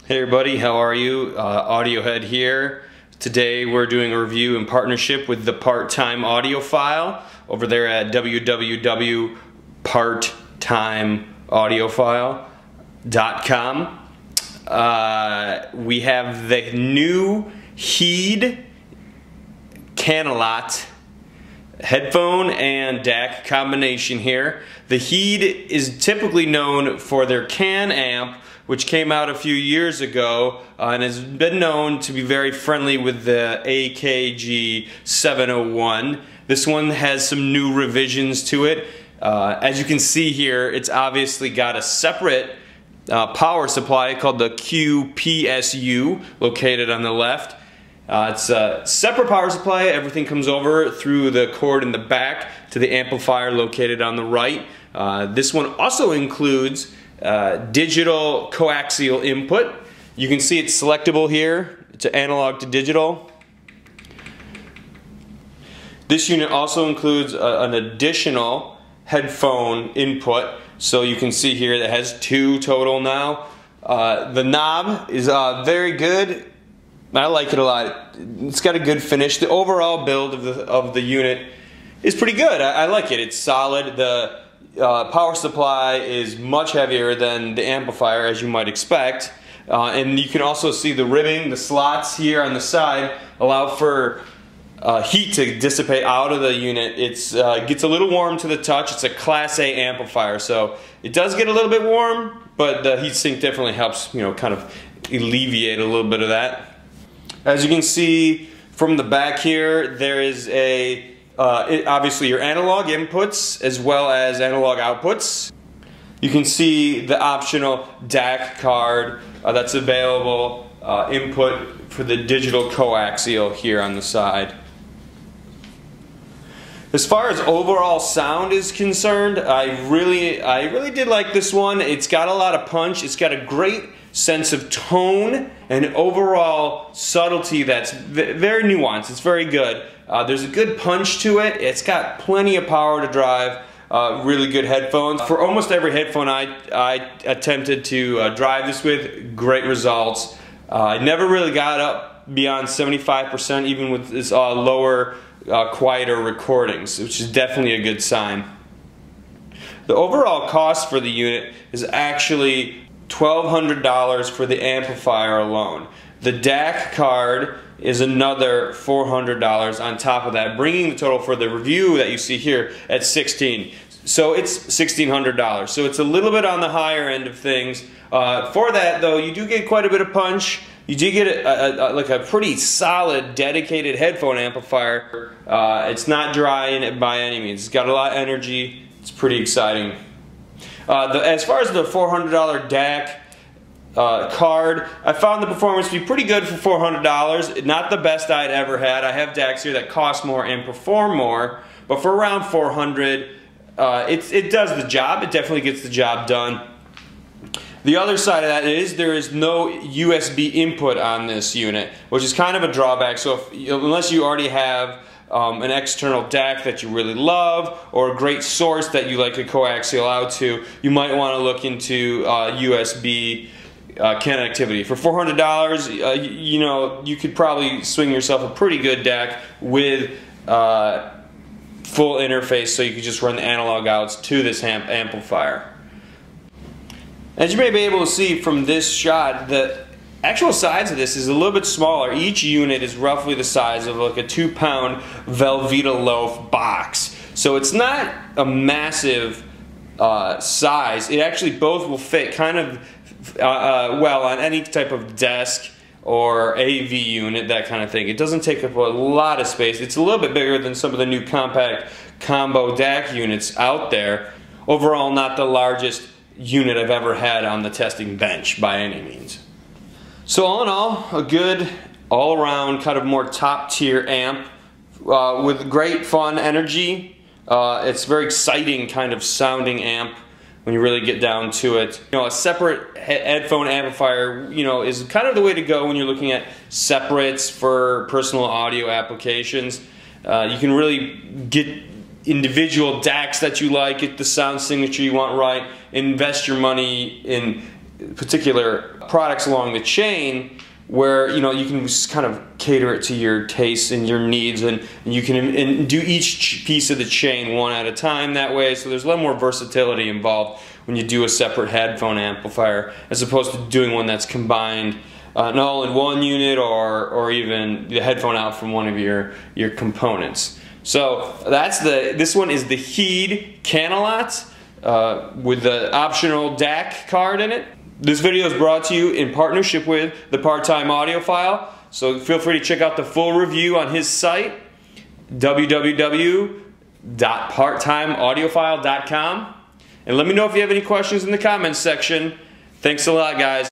Hey everybody, how are you? Audiohead here. Today we're doing a review in partnership with the Part-Time Audiophile over there at www.parttimeaudiophile.com. We have the new Canalot Headphone and DAC combination here. The Heed is typically known for their Canamp, which came out a few years ago and has been known to be very friendly with the AKG 701. This one has some new revisions to it. As you can see here, it's obviously got a separate power supply called the Q-PSU located on the left. It's a separate power supply. Everything comes over through the cord in the back to the amplifier located on the right. This one also includes digital coaxial input. You can see it's selectable here. It's an analog to digital. This unit also includes an additional headphone input. So you can see here that has two total now. The knob is very good. I like it a lot. It's got a good finish. The overall build of the unit is pretty good. I like it. It's solid. The power supply is much heavier than the amplifier, as you might expect. And you can also see the ribbing, the slots here on the side allow for heat to dissipate out of the unit. It gets a little warm to the touch. It's a Class A amplifier, so it does get a little bit warm, but the heatsink definitely helps, kind of alleviate a little bit of that. As you can see from the back here, there is obviously your analog inputs as well as analog outputs. You can see the optional DAC card that's available, input for the digital coaxial here on the side. As far as overall sound is concerned, I really did like this one. It's got a lot of punch. It's got a great sense of tone and overall subtlety that's very nuanced. It's very good. There's a good punch to it. It's got plenty of power to drive really good headphones. For almost every headphone I attempted to drive this with, great results. I never really got up beyond 75% even with this lower, quieter recordings, which is definitely a good sign. The overall cost for the unit is actually $1,200 for the amplifier alone. The DAC card is another $400 on top of that, bringing the total for the review that you see here at $1,600. So it's $1,600. So it's a little bit on the higher end of things. For that though, you do get quite a bit of punch. You do get like a pretty solid, dedicated headphone amplifier. It's not dry by any means. It's got a lot of energy. It's pretty exciting. As far as the $400 DAC card, I found the performance to be pretty good for $400. Not the best I'd ever had. I have DACs here that cost more and perform more, but for around $400, it does the job. It definitely gets the job done. The other side of that is there is no USB input on this unit, which is kind of a drawback. So unless you already have an external DAC that you really love or a great source that you like a coaxial out to, you might want to look into USB connectivity. For $400, you could probably swing yourself a pretty good DAC with full interface, so you could just run the analog outs to this amplifier. As you may be able to see from this shot, the actual size of this is a little bit smaller. Each unit is roughly the size of like a 2-pound Velveeta loaf box. So it's not a massive size. It actually both will fit kind of well on any type of desk or AV unit, that kind of thing. It doesn't take up a lot of space. It's a little bit bigger than some of the new compact combo DAC units out there. Overall, not the largest unit I've ever had on the testing bench by any means. So all in all, a good all-around kind of more top-tier amp with great fun energy. It's very exciting kind of sounding amp when you really get down to it. A separate headphone amplifier, is kind of the way to go when you're looking at separates for personal audio applications. You can really get individual DACs that you like, get the sound signature you want right, invest your money in particular products along the chain where you can just kind of cater it to your tastes and your needs, and you can do each piece of the chain one at a time that way. So there's a lot more versatility involved when you do a separate headphone amplifier as opposed to doing one that's combined an all-in-one unit or even the headphone out from one of your components. So this one is the Heed Canalot with the optional DAC card in it. This video is brought to you in partnership with the Part-Time Audiophile, so feel free to check out the full review on his site, www.parttimeaudiophile.com, and let me know if you have any questions in the comments section. Thanks a lot, guys.